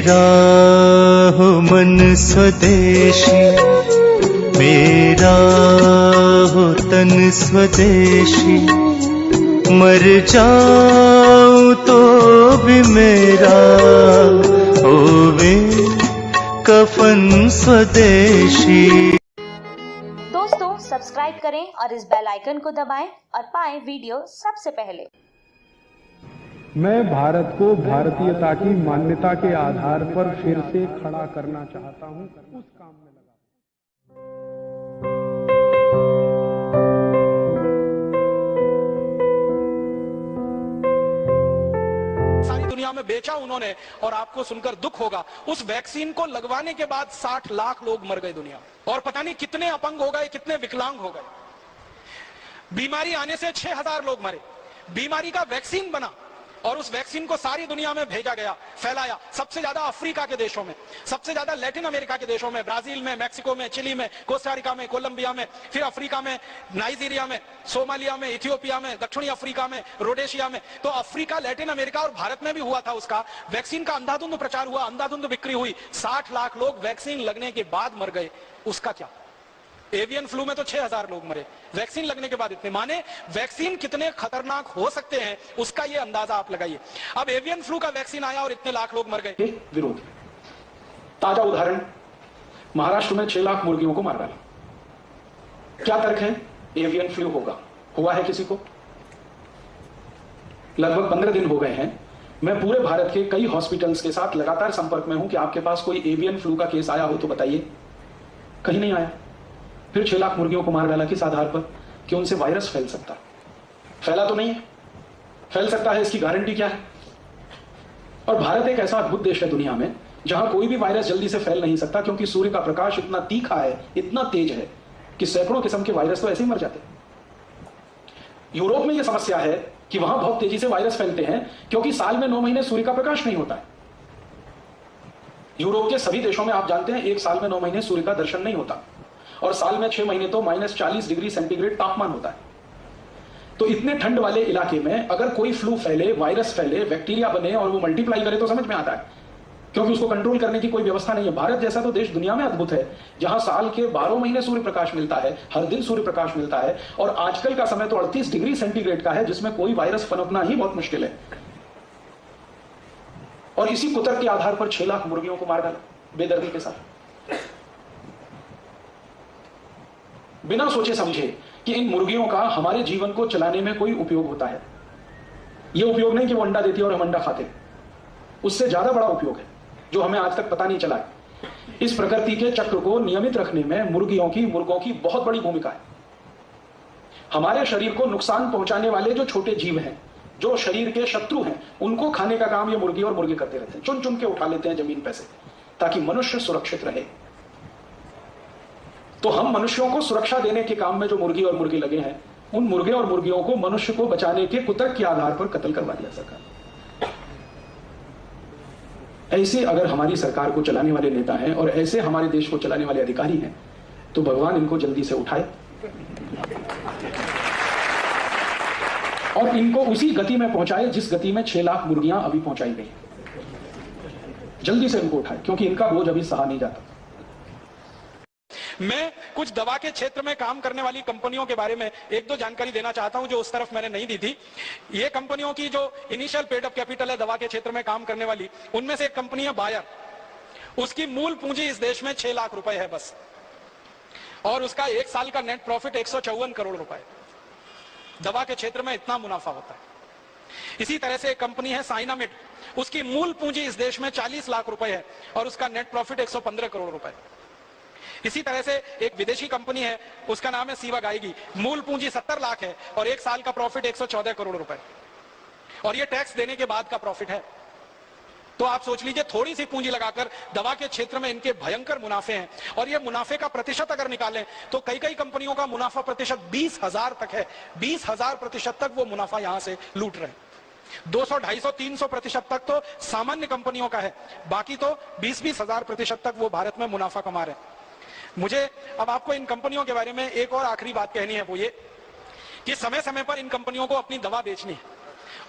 मेरा हो मन स्वदेशी, मेरा हो तन स्वदेशी, मर जाऊं तो भी मेरा होवे कफन स्वदेशी। दोस्तों सब्सक्राइब करें और इस बेल आइकन को दबाएं और पाएं वीडियो सबसे पहले। मैं भारत को भारतीयता की मान्यता के आधार पर फिर से खड़ा करना चाहता हूं, उस काम में लगा। सारी दुनिया में बेचा उन्होंने और आपको सुनकर दुख होगा, उस वैक्सीन को लगवाने के बाद 60 लाख लोग मर गए दुनिया, और पता नहीं कितने अपंग हो गए, कितने विकलांग हो गए। बीमारी आने से 6000 लोग मरे। बीमारी का वैक्सीन बना और उस वैक्सीन को सारी दुनिया में भेजा गया, फैलाया। सबसे ज्यादा अफ्रीका के देशों में, सबसे ज्यादा लैटिन अमेरिका के देशों में, ब्राजील में, मैक्सिको में, चिली में, कोस्टारिका में, कोलंबिया में, फिर अफ्रीका में, नाइजीरिया में, सोमालिया में, इथियोपिया में, दक्षिणी अफ्रीका में, रोडेशिया में। तो अफ्रीका, लैटिन अमेरिका और भारत में भी हुआ था। उसका वैक्सीन का अंधाधुंध प्रचार हुआ, अंधाधुंध बिक्री हुई। 60 लाख लोग वैक्सीन लगने के बाद मर गए। उसका क्या? एवियन फ्लू में तो 6000 लोग मरे, वैक्सीन लगने के बाद इतने। माने वैक्सीन कितने खतरनाक हो सकते हैं उसका ये अंदाजा आप लगाइए। अब एवियन फ्लू का वैक्सीन आया और इतने लाख लोग मर गए। विरोध, ताजा उदाहरण, महाराष्ट्र में 6 लाख मुर्गियों को मार डाला। क्या तर्क है? एवियन फ्लू होगा। हुआ है किसी को? लगभग 15 दिन हो गए हैं। मैं पूरे भारत के कई हॉस्पिटल्स के साथ लगातार संपर्क में हूं कि आपके पास कोई एवियन फ्लू का केस आया हो तो बताइए। कहीं नहीं आया। फिर 6 लाख मुर्गियों को मार डाला किस आधार पर? कि उनसे वायरस फैल सकता है। फैला तो नहीं है, फैल सकता है, इसकी गारंटी क्या है? और भारत एक ऐसा अद्भुत देश है दुनिया में जहां कोई भी वायरस जल्दी से फैल नहीं सकता, क्योंकि सूर्य का प्रकाश इतना तीखा है, इतना तेज है कि सैकड़ों किस्म के वायरस तो ऐसे ही मर जाते हैं। यूरोप में यह समस्या है कि वहां बहुत तेजी से वायरस फैलते हैं, क्योंकि साल में 9 महीने सूर्य का प्रकाश नहीं होता है। यूरोप के सभी देशों में आप जानते हैं एक साल में 9 महीने सूर्य का दर्शन नहीं होता, और साल में 6 महीने तो -40 डिग्री सेंटीग्रेड तापमान होता है। तो इतने ठंड वाले इलाके में अगर कोई फ्लू फैले, वायरस फैले, बैक्टीरिया बने और वो मल्टीप्लाई करे तो समझ में आता है, क्योंकि उसको कंट्रोल करने की कोई व्यवस्था नहीं है। भारत जैसा तो देश दुनिया में अद्भुत है जहां साल के 12 महीने सूर्य प्रकाश मिलता है, हर दिन सूर्य प्रकाश मिलता है, और आजकल का समय तो 38 डिग्री सेंटीग्रेड का है, जिसमें कोई वायरस पनपना ही बहुत मुश्किल है। और इसी कुतर्क के आधार पर 6 लाख मुर्गियों को मार डाला बेदर्दी के साथ, बिना सोचे समझे कि इन मुर्गियों का हमारे जीवन को चलाने में कोई उपयोग होता है। यह उपयोग नहीं कि वो अंडा देती है और हम अंडा खाते, उससे ज्यादा बड़ा उपयोग है जो हमें आज तक पता नहीं चला है। इस प्रकृति के चक्र को नियमित रखने में मुर्गियों की, मुर्गों की बहुत बड़ी भूमिका है। हमारे शरीर को नुकसान पहुंचाने वाले जो छोटे जीव हैं, जो शरीर के शत्रु हैं, उनको खाने का काम ये मुर्गी और मुर्गे करते रहते हैं। चुन चुन के उठा लेते हैं जमीन पे से, ताकि मनुष्य सुरक्षित रहे। तो हम मनुष्यों को सुरक्षा देने के काम में जो मुर्गी और मुर्गे लगे हैं, उन मुर्गे और मुर्गियों को मनुष्य को बचाने के कुतर्क के आधार पर कत्ल करवा दिया सरकार। ऐसे अगर हमारी सरकार को चलाने वाले नेता हैं और ऐसे हमारे देश को चलाने वाले अधिकारी हैं, तो भगवान इनको जल्दी से उठाए और इनको उसी गति में पहुंचाए जिस गति में 6 लाख मुर्गियां अभी पहुंचाई गई। जल्दी से इनको उठाए, क्योंकि इनका बोझ अभी सहा नहीं जाता। मैं कुछ दवा के क्षेत्र में काम करने वाली कंपनियों के बारे में 1-2 जानकारी देना चाहता हूं जो उस तरफ मैंने नहीं दी थी। ये कंपनियों की जो इनिशियल पेड अप कैपिटल है दवा के क्षेत्र में काम करने वाली, उनमें से एक कंपनी है बायर। उसकी मूल पूंजी इस देश में 6 लाख रुपए है बस, और उसका 1 साल का नेट प्रॉफिट 154 करोड़ रुपए। दवा के क्षेत्र में इतना मुनाफा होता है। इसी तरह से एक कंपनी है साइनामिड, उसकी मूल पूंजी इस देश में 40 लाख रुपए है और उसका नेट प्रॉफिट 115 करोड़ रुपए। इसी तरह से एक विदेशी कंपनी है, उसका नाम है सीवागाइगी, मूल पूंजी 70 लाख है और 1 साल का प्रॉफिट 114 करोड़ रुपए, और ये टैक्स देने के बाद का प्रॉफिट है। तो आप सोच लीजिए, थोड़ी सी पूंजी लगाकर दवा के क्षेत्र में इनके भयंकर मुनाफे हैं, और ये मुनाफे का प्रतिशत अगर निकालें तो कई कई कंपनियों का मुनाफा प्रतिशत 20,000 तक है। 20,000% तक वो मुनाफा यहां से लूट रहे हैं। 200, 250, 300% तक तो सामान्य कंपनियों का है, बाकी तो 20-20 हजार प्रतिशत तक वो भारत में मुनाफा कमा रहे हैं। मुझे अब आपको इन कंपनियों के बारे में एक और आखिरी बात कहनी है, वो ये कि समय समय पर इन कंपनियों को अपनी दवा बेचनी है,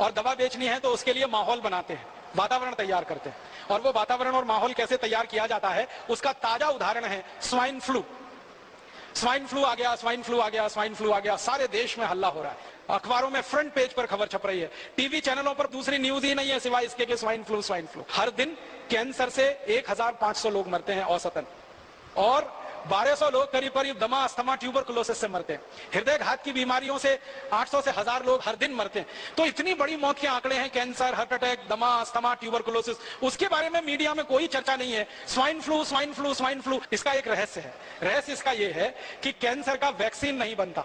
और दवा बेचनी है तो उसके लिए माहौल बनाते हैं। वातावरण तैयार करते हैं। और वो वातावरण और माहौल कैसे तैयार किया जाता है उसका ताजा उदाहरण है स्वाइन फ्लू। स्वाइन फ्लू आ गया, स्वाइन फ्लू आ गया, स्वाइन फ्लू आ गया, सारे देश में हल्ला हो रहा है, अखबारों में फ्रंट पेज पर खबर छप रही है, टीवी चैनलों पर दूसरी न्यूज ही नहीं है सिवाय इसके कि स्वाइन फ्लू, स्वाइन फ्लू। हर दिन कैंसर से 1500 लोग मरते हैं औसतन, और 1200 लोग करीब करीब दमा, अस्थमा, ट्यूबरकुलोसिस से मरते हैं। हृदय घात की बीमारियों से 800 से 1000 लोग हर दिन मरते हैं। तो इतनी बड़ी मौत के आंकड़े हैं, कैंसर, हार्ट अटैक, दमा, अस्थमा, ट्यूबरकुलोसिस, उसके बारे में मीडिया में कोई चर्चा नहीं है। Swine flu, swine flu, swine flu. इसका एक रहस्य है, रहस्य इसका यह है कि कैंसर का वैक्सीन नहीं बनता,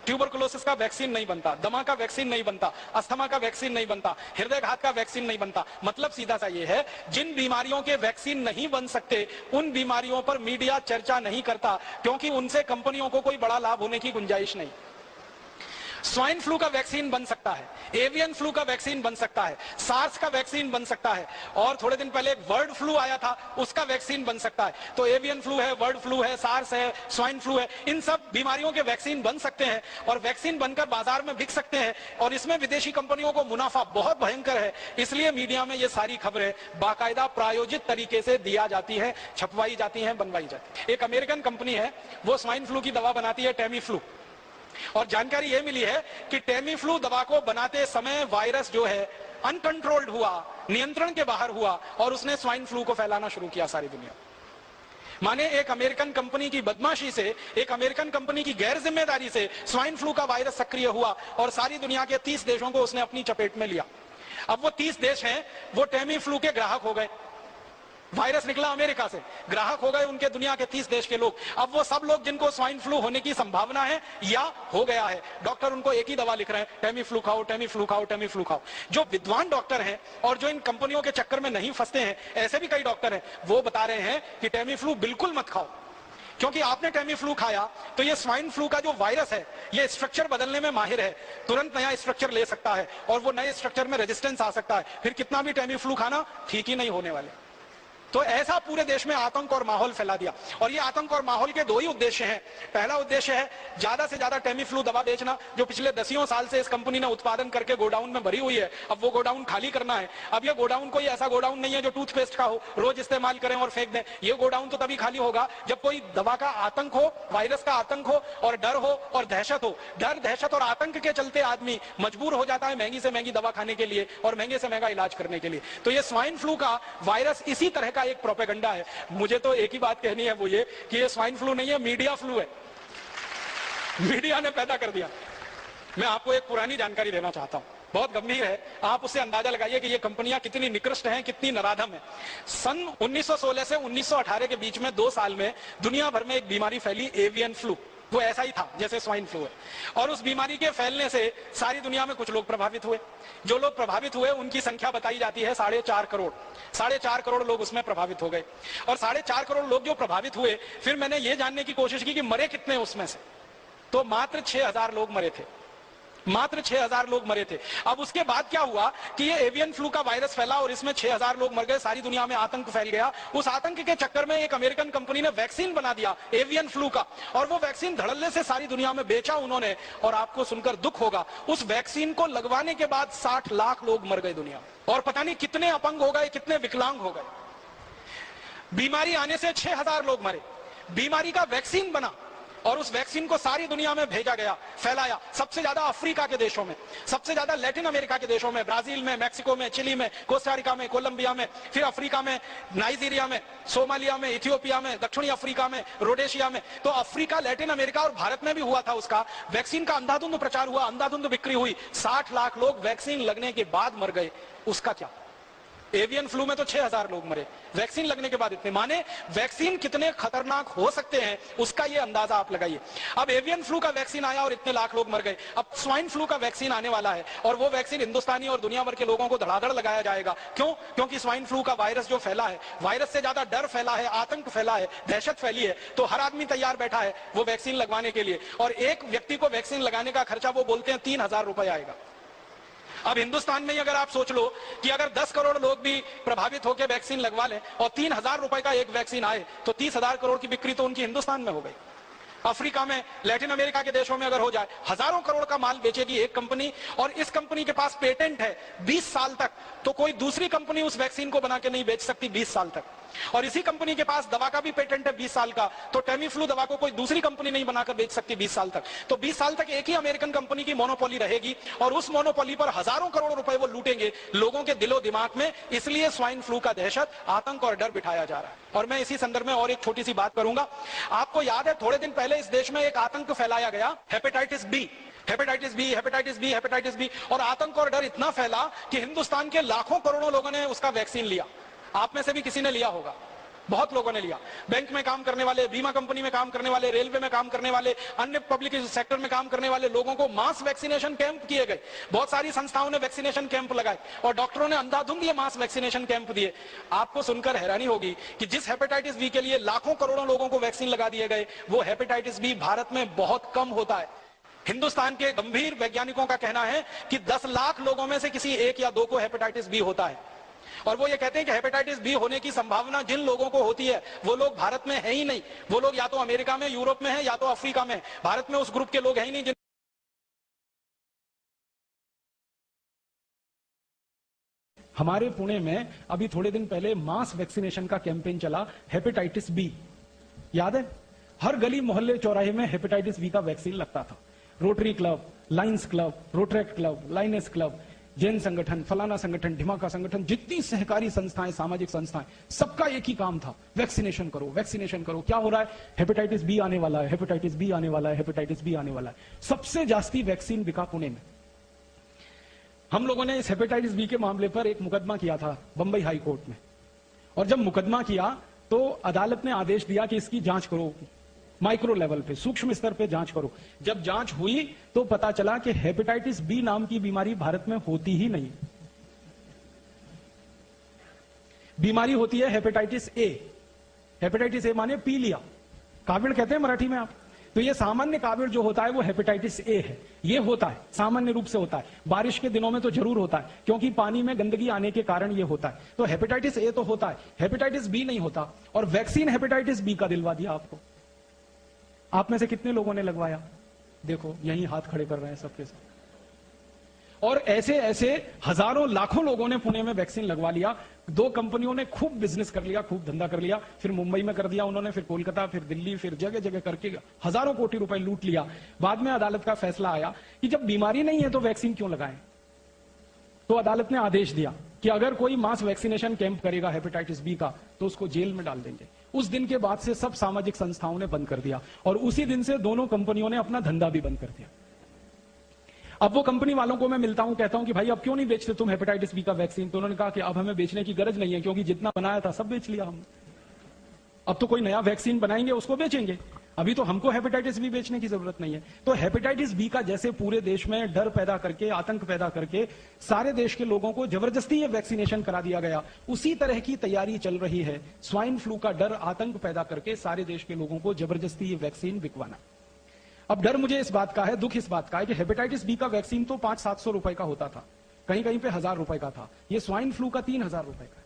ट्यूबरकुलोसिस का वैक्सीन नहीं बनता, दमा का वैक्सीन नहीं बनता, अस्थमा का वैक्सीन नहीं बनता, हृदय घात का वैक्सीन नहीं बनता। मतलब सीधा सा ये है, जिन बीमारियों के वैक्सीन नहीं बन सकते उन बीमारियों पर मीडिया चर्चा नहीं करता, क्योंकि उनसे कंपनियों को कोई बड़ा लाभ होने की गुंजाइश नहीं। स्वाइन फ्लू का वैक्सीन बन सकता है, एवियन फ्लू का वैक्सीन बन सकता है, सार्स का वैक्सीन बन सकता है, और थोड़े दिन पहले एक बर्ड फ्लू आया था उसका वैक्सीन बन सकता है। तो एवियन फ्लू है, बर्ड फ्लू है, सार्स है, स्वाइन फ्लू है, इन सब बीमारियों के वैक्सीन बन सकते हैं और वैक्सीन बनकर बाजार में बिक सकते हैं, और इसमें विदेशी कंपनियों को मुनाफा बहुत भयंकर है। इसलिए मीडिया में ये सारी खबरें बाकायदा प्रायोजित तरीके से दिया जाती है, छपवाई जाती है, बनवाई जाती है। एक अमेरिकन कंपनी है, वो स्वाइन फ्लू की दवा बनाती है, टेमी फ्लू, और जानकारी यह मिली है कि टेमी फ्लू दवा को बनाते समय वायरस जो है अनकंट्रोल्ड हुआ, नियंत्रण के बाहर हुआ, और उसने स्वाइन फ्लू को फैलाना शुरू किया सारी दुनिया। माने एक अमेरिकन कंपनी की बदमाशी से, एक अमेरिकन कंपनी की गैर जिम्मेदारी से स्वाइन फ्लू का वायरस सक्रिय हुआ और सारी दुनिया के 30 देशों को उसने अपनी चपेट में लिया। अब वो 30 देश हैं, वो टेमी फ्लू के ग्राहक हो गए। वायरस निकला अमेरिका से, ग्राहक हो गए उनके दुनिया के 30 देश के लोग। अब वो सब लोग जिनको स्वाइन फ्लू होने की संभावना है या हो गया है, डॉक्टर उनको एक ही दवा लिख रहे हैं, टेमी फ्लू खाओ, टेमी फ्लू खाओ, टेमी फ्लू खाओ। जो विद्वान डॉक्टर हैं और जो इन कंपनियों के चक्कर में नहीं फंसते हैं, ऐसे भी कई डॉक्टर हैं, वो बता रहे हैं कि टेमी फ्लू बिल्कुल मत खाओ, क्योंकि आपने टेमी फ्लू खाया तो ये स्वाइन फ्लू का जो वायरस है ये स्ट्रक्चर बदलने में माहिर है, तुरंत नया स्ट्रक्चर ले सकता है और वो नए स्ट्रक्चर में रेजिस्टेंस आ सकता है, फिर कितना भी टेमी फ्लू खाना ठीक ही नहीं होने वाले। तो ऐसा पूरे देश में आतंक और माहौल फैला दिया, और ये आतंक और माहौल के दो ही उद्देश्य हैं। पहला उद्देश्य है ज्यादा से ज्यादा टेमी फ्लू दवा बेचना, जो पिछले 10 साल से इस कंपनी ने उत्पादन करके गोडाउन में भरी हुई है, अब वो गोडाउन खाली करना है। अब ये गोडाउन कोई ऐसा गोडाउन नहीं है जो टूथपेस्ट का हो, रोज इस्तेमाल करें और फेंक दें। ये गोडाउन तो तभी खाली होगा जब कोई दवा का आतंक हो, वायरस का आतंक हो, और डर हो और दहशत हो। डर, दहशत और आतंक के चलते आदमी मजबूर हो जाता है महंगी से महंगी दवा खाने के लिए और महंगे से महंगा इलाज करने के लिए। तो ये स्वाइन फ्लू का वायरस इसी तरह का एक प्रोपेगेंडा है। मुझे तो एक ही बात कहनी है, वो ये कि ये स्वाइन फ्लू नहीं है, मीडिया फ्लू है, मीडिया ने पैदा कर दिया। मैं आपको एक पुरानी जानकारी देना चाहता हूं, बहुत गंभीर है, आप उससे अंदाजा लगाइए कि ये कंपनियां कितनी निकृष्ट हैं, कितनी नराधम है। सन 1916 से 1918 के बीच में 2 साल में दुनिया भर में एक बीमारी फैली, एवियन फ्लू। वो ऐसा ही था जैसे स्वाइन फ्लू है, और उस बीमारी के फैलने से सारी दुनिया में कुछ लोग प्रभावित हुए। जो लोग प्रभावित हुए उनकी संख्या बताई जाती है 4.5 करोड़। 4.5 करोड़ लोग उसमें प्रभावित हो गए, और 4.5 करोड़ लोग जो प्रभावित हुए, फिर मैंने ये जानने की कोशिश की कि मरे कितने उसमें से, तो मात्र 6000 लोग मरे थे, मात्र 6000 लोग मरे थे। अब उसके बाद क्या हुआ कि ये एवियन फ्लू का वायरस फैला और इसमें 6000 लोग मर गए, सारी दुनिया में आतंक फैल गया। उस आतंक के चक्कर में एक अमेरिकन कंपनी ने वैक्सीन बना दिया एवियन फ्लू का, और वो वैक्सीन धड़ल्ले से सारी दुनिया में बेचा उन्होंने, और आपको सुनकर दुख होगा, उस वैक्सीन को लगवाने के बाद 60 लाख लोग मर गए दुनिया में, और पता नहीं कितने अपंग हो गए, कितने विकलांग हो गए। बीमारी आने से 6000 लोग मरे, बीमारी का वैक्सीन बना और उस वैक्सीन को सारी दुनिया में भेजा गया, फैलाया। सबसे ज्यादा अफ्रीका के देशों में, सबसे ज्यादा लैटिन अमेरिका के देशों में, ब्राजील में, मैक्सिको में, चिली में, कोस्टारिका में, कोलंबिया में, फिर अफ्रीका में, नाइजीरिया में, सोमालिया में, इथियोपिया में, दक्षिणी अफ्रीका में, रोडेशिया में। तो अफ्रीका, लैटिन अमेरिका और भारत में भी हुआ था उसका। वैक्सीन का अंधाधुंध प्रचार हुआ, अंधाधुंध बिक्री हुई, 60 लाख लोग वैक्सीन लगने के बाद मर गए। उसका क्या? एवियन फ्लू में तो 6000 लोग मरे, वैक्सीन लगने के बाद इतने। माने वैक्सीन कितने खतरनाक हो सकते हैं उसका ये अंदाजा आप लगाइए। अब एवियन फ्लू का वैक्सीन आया और इतने लाख लोग मर गए, अब स्वाइन फ्लू का वैक्सीन आने वाला है, और वो वैक्सीन हिंदुस्तानी और दुनिया भर के लोगों को धड़ाधड़ लगाया जाएगा। क्यों? क्योंकि स्वाइन फ्लू का वायरस जो फैला है, वायरस से ज्यादा डर फैला है, आतंक फैला है, दहशत फैली है, तो हर आदमी तैयार बैठा है वो वैक्सीन लगवाने के लिए, और एक व्यक्ति को वैक्सीन लगाने का खर्चा वो बोलते हैं 3000 रुपए आएगा। अब हिंदुस्तान में ही अगर आप सोच लो कि अगर 10 करोड़ लोग भी प्रभावित होकर वैक्सीन लगवा लें और 3000 रुपए का एक वैक्सीन आए, तो 30,000 करोड़ की बिक्री तो उनकी हिंदुस्तान में हो गई। अफ्रीका में, लैटिन अमेरिका के देशों में अगर हो जाए, हजारों करोड़ का माल बेचेगी एक कंपनी, और इस कंपनी के पास पेटेंट है 20 साल तक, तो कोई दूसरी कंपनी उस वैक्सीन को बना के नहीं बेच सकती 20 साल तक। और इसी कंपनी के पास दवा का भी पेटेंट है 20 साल का, तो टेमीफ्लू दवा को कोई दूसरी कंपनी नहीं बनाकर बेच सकती 20 साल तक। तो 20 साल तक एक ही अमेरिकन कंपनी की मोनोपोली रहेगी, और उस मोनोपोली पर हजारों करोड़ रुपए वो लूटेंगे लोगों के दिलो दिमाग में। इसलिए स्वाइन फ्लू का दहशत, आतंक और डर बिठाया जा रहा है। और मैं इसी संदर्भ में और एक छोटी सी बात करूंगा। आपको याद है थोड़े दिन पहले इस देश में एक आतंक फैलाया गया, hepatitis B, hepatitis B, hepatitis B, hepatitis B, और आतंक और डर इतना फैला कि हिंदुस्तान के लाखों करोड़ों लोगों ने उसका वैक्सीन लिया। आप में से भी किसी ने लिया होगा, बहुत लोगों ने लिया। बैंक में काम करने वाले, बीमा कंपनी में काम करने वाले, रेलवे में काम करने वाले, अन्य पब्लिक सेक्टर में काम करने वाले लोगों को मास वैक्सीनेशन कैंप किए गए। बहुत सारी संस्थाओं ने वैक्सीनेशन कैंप लगाए और डॉक्टरों ने अंधाधुंध ये मास वैक्सीनेशन कैंप दिए। आपको सुनकर हैरानी होगी कि जिस हेपेटाइटिस बी के लिए लाखों करोड़ों लोगों को वैक्सीन लगा दिए गए, वो हेपेटाइटिस बी भारत में बहुत कम होता है। हिंदुस्तान के गंभीर वैज्ञानिकों का कहना है कि 10 लाख लोगों में से किसी एक या दो को हेपेटाइटिस बी होता है, और वो ये कहते हैं कि हेपेटाइटिस बी होने की संभावना जिन लोगों को होती है वो लोग भारत में है ही नहीं। वो लोग या तो अमेरिका में, यूरोप में है, या तो अफ्रीका में। भारत में उस ग्रुप के लोग हैं ही नहीं जिन हमारे पुणे में अभी थोड़े दिन पहले मास वैक्सीनेशन का कैंपेन चला, हेपेटाइटिस बी। याद है, हर गली मोहल्ले चौराहे में हेपेटाइटिस बी का वैक्सीन लगता था। Rotary club, Lions club, Rotaract club, Lioness club, Jain संगठन, फलाना संगठन, ढिमाका संगठन, जितनी सहकारी संस्थाएं, सामाजिक संस्थाएं, सबका एक ही काम था, वैक्सीनेशन करो, वैक्सीनेशन करो। क्या हो रहा है? हेपेटाइटिस बी आने वाला है, हेपेटाइटिस बी आने वाला है, हेपेटाइटिस बी आने वाला है। सबसे जास्ती वैक्सीन बिका पुणे में। हम लोगों ने इस हेपेटाइटिस बी के मामले पर एक मुकदमा किया था बंबई हाई कोर्ट में, और जब मुकदमा किया तो अदालत ने आदेश दिया कि इसकी जांच करो, माइक्रो लेवल पे, सूक्ष्म स्तर पे जांच करो। जब जांच हुई तो पता चला कि हेपेटाइटिस बी नाम की बीमारी भारत में होती ही नहीं। बीमारी होती है हेपेटाइटिस ए। हेपेटाइटिस ए माने पी लिया, काविड़ कहते हैं मराठी में आप। तो ये सामान्य काविड़ जो होता है वो हेपेटाइटिस ए है। ये होता है, सामान्य रूप से होता है, बारिश के दिनों में तो जरूर होता है, क्योंकि पानी में गंदगी आने के कारण ये होता है। तो हेपेटाइटिस ए तो होता है, हेपेटाइटिस बी नहीं होता। और वैक्सीन हेपेटाइटिस बी का दिलवा दिया आपको। आप में से कितने लोगों ने लगवाया? देखो यही हाथ खड़े कर रहे हैं सबके सब। और ऐसे ऐसे हजारों लाखों लोगों ने पुणे में वैक्सीन लगवा लिया। 2 कंपनियों ने खूब बिजनेस कर लिया, खूब धंधा कर लिया। फिर मुंबई में कर दिया उन्होंने, फिर कोलकाता, फिर दिल्ली, फिर जगह जगह करके हजारों कोटि रुपए लूट लिया। बाद में अदालत का फैसला आया कि जब बीमारी नहीं है तो वैक्सीन क्यों लगाएं। तो अदालत ने आदेश दिया कि अगर कोई मास वैक्सीनेशन कैंप करेगा हेपेटाइटिस बी का तो उसको जेल में डाल देंगे। उस दिन के बाद से सब सामाजिक संस्थाओं ने बंद कर दिया, और उसी दिन से दोनों कंपनियों ने अपना धंधा भी बंद कर दिया। अब वो कंपनी वालों को मैं मिलता हूं, कहता हूं कि भाई अब क्यों नहीं बेचते तुम हेपेटाइटिस बी का वैक्सीन? तो उन्होंने कहा कि अब हमें बेचने की गरज नहीं है, क्योंकि जितना बनाया था सब बेच लिया हमने। अब तो कोई नया वैक्सीन बनाएंगे उसको बेचेंगे, अभी तो हमको हेपेटाइटिस बी बेचने की जरूरत नहीं है। तो हेपेटाइटिस बी का जैसे पूरे देश में डर पैदा करके, आतंक पैदा करके सारे देश के लोगों को जबरदस्ती ये वैक्सीनेशन करा दिया गया, उसी तरह की तैयारी चल रही है स्वाइन फ्लू का डर, आतंक पैदा करके सारे देश के लोगों को जबरदस्ती ये वैक्सीन बिकवाना। अब डर मुझे इस बात का है, दुख इस बात का है कि हेपेटाइटिस बी का वैक्सीन तो 500-700 रुपए का होता था, कहीं कहीं पे 1000 रुपए का था। ये स्वाइन फ्लू का 3000 रुपए का है।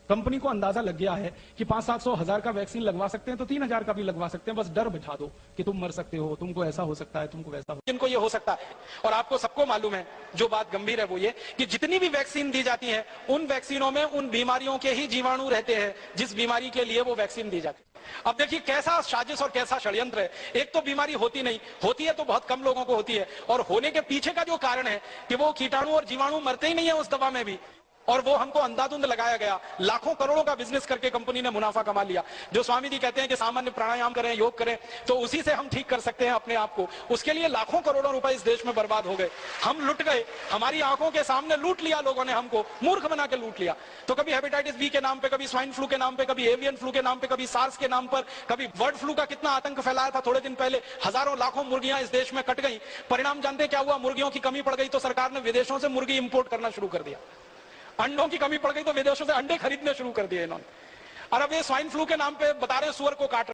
कंपनी को अंदाजा लग गया है कि 500-700 का वैक्सीन लगवा सकते हैं तो 3000 का भी लगवा सकते हैं। बस डर बिठा दो कि तुम मर सकते हो, तुमको ऐसा हो सकता है, तुमको वैसा हो। इनको ये हो सकता है। और आपको सबको मालूम है, जो बात गंभीर है वो ये कि जितनी भी वैक्सीन दी जाती है उन वैक्सीनों में उन बीमारियों के ही जीवाणु रहते हैं जिस बीमारी के लिए वो वैक्सीन दी जाती है। अब देखिए कैसा साजिश और कैसा षड्यंत्र है। एक तो बीमारी होती नहीं, होती है तो बहुत कम लोगों को होती है, और होने के पीछे का जो कारण है कि वो कीटाणु और जीवाणु मरते ही नहीं है उस दवा में भी, और वो हमको अंधाधुंध लगाया गया। लाखों करोड़ों का बिजनेस करके कंपनी ने मुनाफा कमा लिया। जो स्वामी जी कहते हैं कि सामान्य प्राणायाम करें, योग करें, तो उसी से हम ठीक कर सकते हैं अपने आप को। उसके लिए लाखों करोड़ों रुपए इस देश में बर्बाद हो गए। हम लुट गए, हमारी आंखों के सामने लूट लिया लोगों ने, हमको मूर्ख बना के लूट लिया। तो कभी हेपेटाइटिस बी के नाम पे, कभी स्वाइन फ्लू के नाम पे, कभी एवियन फ्लू के नाम पे, कभी सार्स के नाम पर, कभी बर्ड फ्लू का कितना आतंक फैलाया था। थोड़े दिन पहले हजारों लाखों मुर्गियां इस देश में कट गई। परिणाम जानते क्या हुआ? मुर्गियों की कमी पड़ गई तो सरकार ने विदेशों से मुर्गी इंपोर्ट करना शुरू कर दिया। अंडों की कमी पड़ गई तो विदेशों से अंडे खरीदने शुरू कर दिए इन्होंने। और अब ये स्वाइन फ्लू के नाम पे बता रहे सुअर को काट